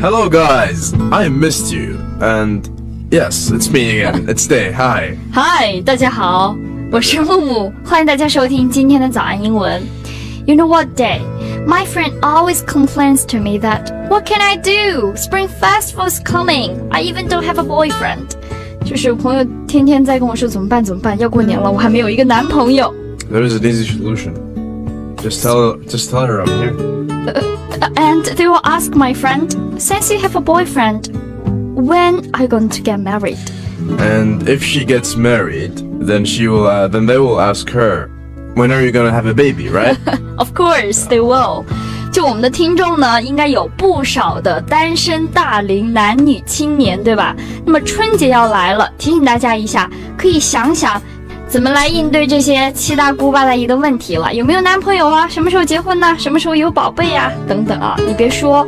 Hello guys, I missed you. And yes, it's me again. It's Day. Hi. Hi, 大家好，我是木木，欢迎大家收听今天的早安英文。You know what, Day? My friend always complains to me that, what can I do? Spring Festival is coming. I even don't have a boyfriend. 就是朋友天天在跟我说怎么办，要过年了，我还没有一个男朋友。There is an easy solution. Just tell her I'm here. And they will ask my friend, since you have a boyfriend, when are you going to get married? And if she gets married, then they will ask her, when are you going to have a baby, right? Of course, they will. 就我们的听众呢，应该有不少的单身大龄男女青年，对吧？那么春节要来了，提醒大家一下，可以想想怎么来应对这些七大姑八大姨的问题了。有没有男朋友啊？什么时候结婚呢？什么时候有宝贝啊？等等啊！你别说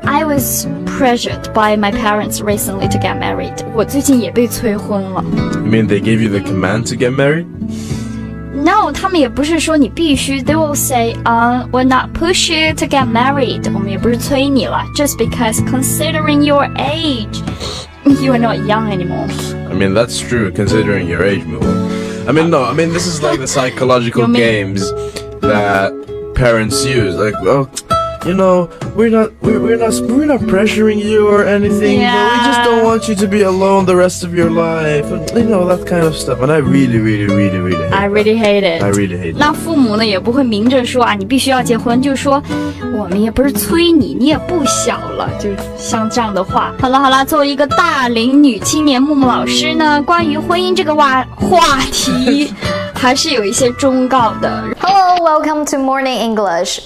I was pressured by my parents recently to get married. 我最近也被催婚了。You mean they gave you the command to get married? No, 他们也不是说你必须 They will say, we'll not push you to get married. 我们也不是催你了 Just because considering your age, you are not young anymore. I mean, that's true, considering your age, Moo. This is like the psychological games that parents use. Like, well, you know, we're not pressuring you or anything, Yeah. but we just don't want you to be alone the rest of your life, and you know that kind of stuff. And I really hate it. I really hate it. I really hate it. 那父母呢也不会明着说啊，你必须要结婚，就说我们也不是催你，你也不小了，就像这样的话。好了，作为一个大龄女青年，木木老师呢，关于婚姻这个话题，还是有一些忠告的。Hello, welcome to Morning English.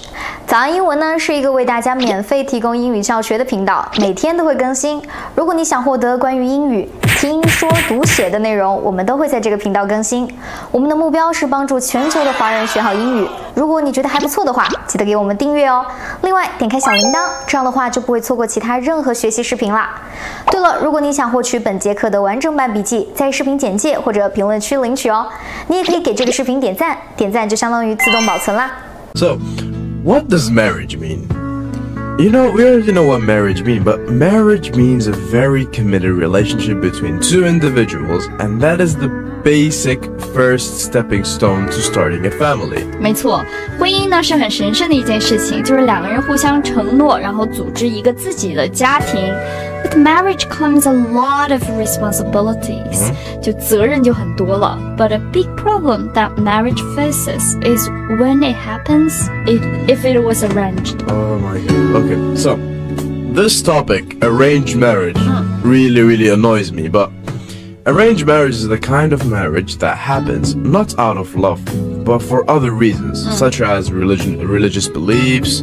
早安英文呢是一个为大家免费提供英语教学的频道，每天都会更新。如果你想获得关于英语听说读写的内容，我们都会在这个频道更新。我们的目标是帮助全球的华人学好英语。如果你觉得还不错的话，记得给我们订阅哦。另外，点开小铃铛，这样的话就不会错过其他任何学习视频啦。对了，如果你想获取本节课的完整版笔记，在视频简介或者评论区领取哦。你也可以给这个视频点赞，点赞就相当于自动保存啦。So, what does marriage mean? You know, we already know what marriage means, but marriage means a very committed relationship between two individuals, and that is the basic first stepping stone to starting a family. 没错，婚姻呢是很神圣的一件事情，就是两个人互相承诺，然后组织一个自己的家庭。With marriage comes a lot of responsibilities，就责任就很多了。But a big problem that marriage faces is when it happens, if it was arranged. Oh my god. Okay, so this topic, arranged marriage, really annoys me, but arranged marriage is the kind of marriage that happens not out of love, but for other reasons, such as religious beliefs,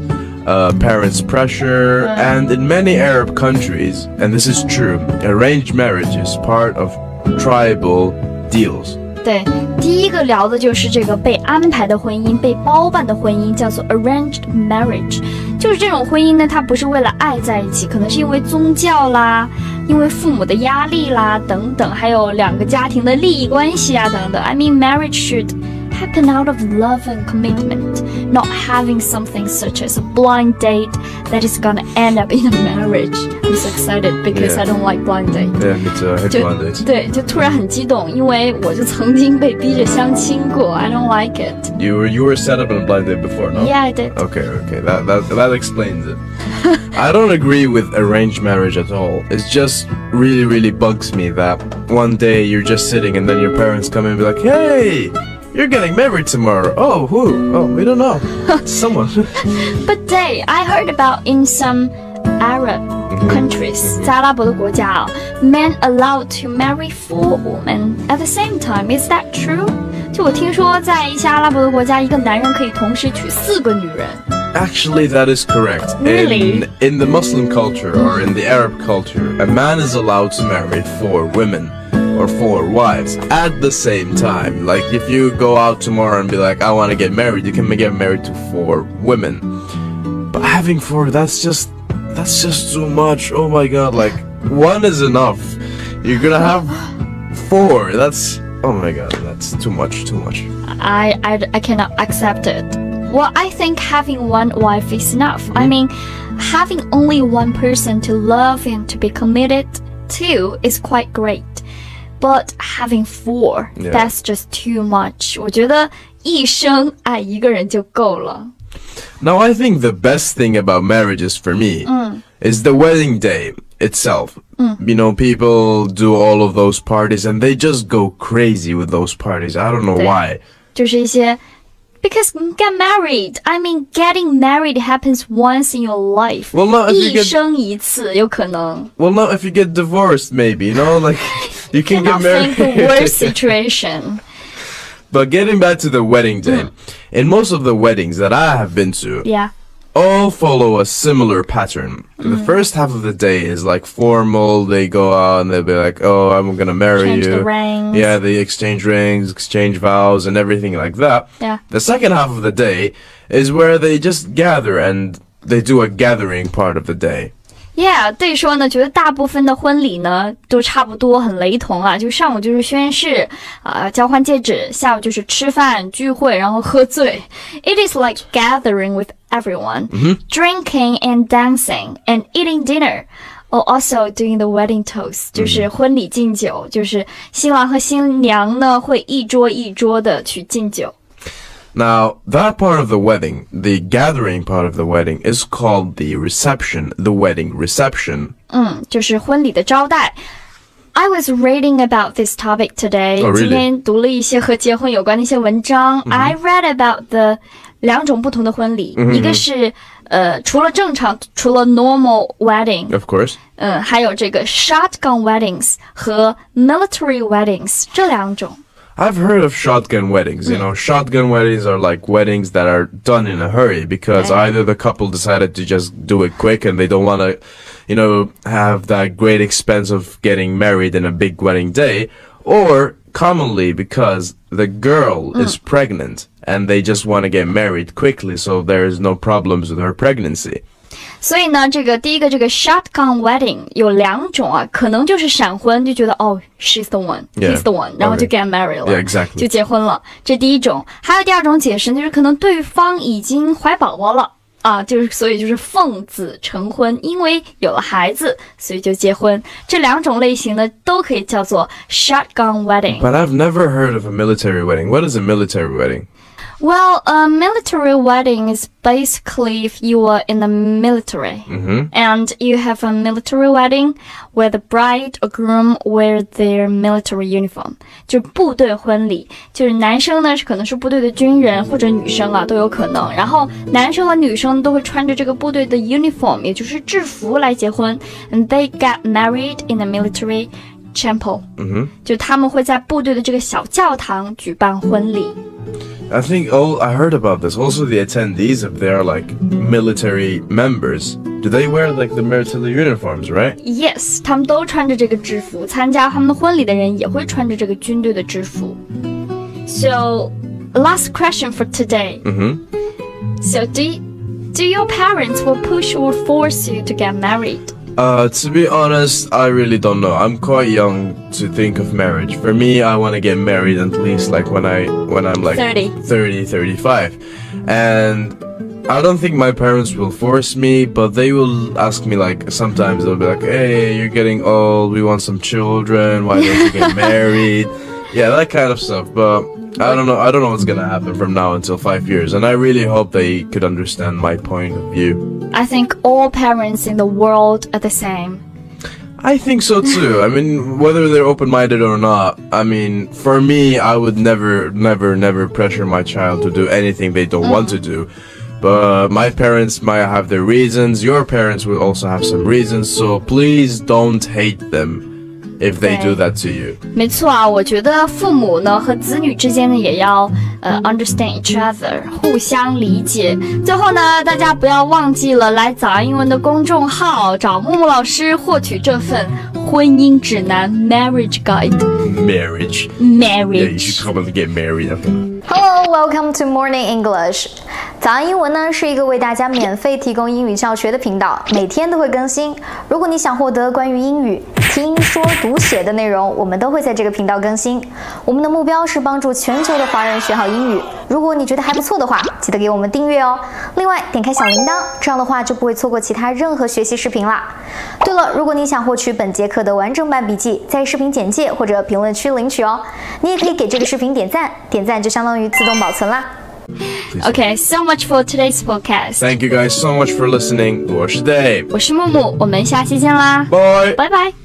parents' pressure, and in many Arab countries, and this is true, arranged marriage is part of tribal deals. 对，第一个聊的就是这个被安排的婚姻，被包办的婚姻，叫做 arranged marriage。就是这种婚姻呢，它不是为了爱在一起，可能是因为宗教啦，因为父母的压力啦等等，还有两个家庭的利益关系啊等等。I mean, marriage should happen out of love and commitment, not having something such as a blind date that is gonna end up in a marriage. I'm so excited because I don't like blind date. Yeah, me too. I hate blind dates. 对，就突然很激动，因为我就曾经被逼着相亲过。I don't like it. You were set up in a blind date before, no? Yeah, I did. Okay. That explains it. I don't agree with arranged marriage at all. It just really bugs me that one day you're just sitting and then your parents come in and be like, hey, you're getting married tomorrow. Oh, who? Oh, we don't know. Someone. But Day, I heard about in some Arab countries, 在阿拉伯的国家啊 men allowed to marry 4 women at the same time. Is that true? 就我听说，在一些阿拉伯的国家，一个男人可以同时娶4个女人。Actually, that is correct. Really? In the Muslim culture or in the Arab culture, a man is allowed to marry 4 women or 4 wives at the same time. Like if you go out tomorrow and be like, I want to get married, you can get married to 4 women. But having 4, that's just too much. Oh my god, like 1 is enough. You're gonna have 4. Oh my god, that's too much. I cannot accept it. Well, I think having 1 wife is enough. I mean, having only one person to love and to be committed to is quite great. But having four, that's just too much. 我觉得一生爱一个人就够了。Now, I think the best thing about marriages for me is the wedding day itself. You know, people do all of those parties and they just go crazy with those parties. I don't know why. 就是一些 Because get married. I mean, getting married happens once in your life. Well, no, if you get 一生一次有可能。Well, no, if you get divorced, maybe, you know, like you can get married. Think the worst situation. But getting back to the wedding day, in most of the weddings that I have been to, all follow a similar pattern. The first half of the day is like formal. They go out and they'll be like, "Oh, I'm gonna marry Exchange you." The rings. Yeah, they exchange rings, exchange vows, and everything like that. Yeah. The second half of the day is where they just gather and they do a gathering part of the day. Yeah, 对说呢，觉得大部分的婚礼呢都差不多，很雷同啊。就上午就是宣誓，交换戒指，下午就是吃饭聚会，然后喝醉。It is like gathering with everyone, drinking and dancing and eating dinner. Or also doing the wedding toast, 就是婚礼敬酒，就是新郎和新娘呢会一桌一桌的去敬酒。Now, that part of the wedding, the gathering part of the wedding, is called the reception, the wedding reception. 就是婚礼的招待。I was reading about this topic today. Oh, really? 今天读了一些和结婚有关的一些文章。I read about the 两种不同的婚礼，一个是除了正常，除了 normal wedding， Of course. 还有这个 shotgun weddings 和 military weddings 这两种。I've heard of shotgun weddings. You know, shotgun weddings are like weddings that are done in a hurry because either the couple decided to just do it quick and they don't want to, you know, have that great expense of getting married in a big wedding day, or commonly because the girl is pregnant and they just want to get married quickly so there is no problems with her pregnancy. 所以呢，第一个shotgun wedding 有两种啊，可能就是闪婚，就觉得哦 ，she's the one，he's the one， 然后就 get married 了 exactly. 就结婚了。这第一种，还有第二种解释，就是可能对方已经怀宝宝了啊，所以就是奉子成婚，因为有了孩子，所以就结婚。这两种类型呢，都可以叫做 shotgun wedding。 But I've never heard of a military wedding. What is a military wedding? Well, a military wedding is basically if you are in the military and you have a military wedding where the bride or groom wear their military uniform. 就是部队婚礼，就是男生呢可能是部队的军人或者女生啊都有可能，然后男生和女生都会穿着这个部队的 uniform， 也就是制服来结婚 ，and they get married in the military chapel. 就他们会在部队的这个小教堂举办婚礼。I think I heard about this. Also, the attendees, if they are like military members, do they wear like the military uniforms, right? Yes, 他们都穿着这个制服，参加他们的婚礼的人也会穿着这个军队的制服。So, last question for today. So, do your parents will push or force you to get married? To be honest, I really don't know. I'm quite young to think of marriage. For me, I want to get married at least like when I'm like 30, 35. And I don't think my parents will force me, but they will ask me like, sometimes they'll be like, "Hey, you're getting old, we want some children, why don't you get married?" Yeah, that kind of stuff. But I don't know what's gonna happen from now until 5 years, and I really hope they could understand my point of view. I think all parents in the world are the same. I think so too. I mean, whether they're open-minded or not, I mean, for me, I would never pressure my child to do anything they don't want to do. But my parents might have their reasons, your parents will also have some reasons, so please don't hate them if they do that to you. 没错啊，我觉得父母呢和子女之间呢也要understand each other， 互相理解。最后呢，大家不要忘记了来早安英文的公众号找木木老师获取这份婚姻指南 Marriage Guide。 Marriage. Yeah, you should come and get married. Hello, welcome to Morning English. 早安英文呢是一个为大家免费提供英语教学的频道，每天都会更新。如果你想获得关于英语听说读写的内容，我们都会在这个频道更新。我们的目标是帮助全球的华人学好英语。如果你觉得还不错的话，记得给我们订阅哦。另外，点开小铃铛，这样的话就不会错过其他任何学习视频啦。对了，如果你想获取本节课的完整版笔记，在视频简介或者评论区领取哦。你也可以给这个视频点赞，点赞就相当于自动保存啦。Okay, so much for today's podcast. Thank you guys so much for listening. 我是 Dave， 我是木木，我们下期见啦，拜拜拜。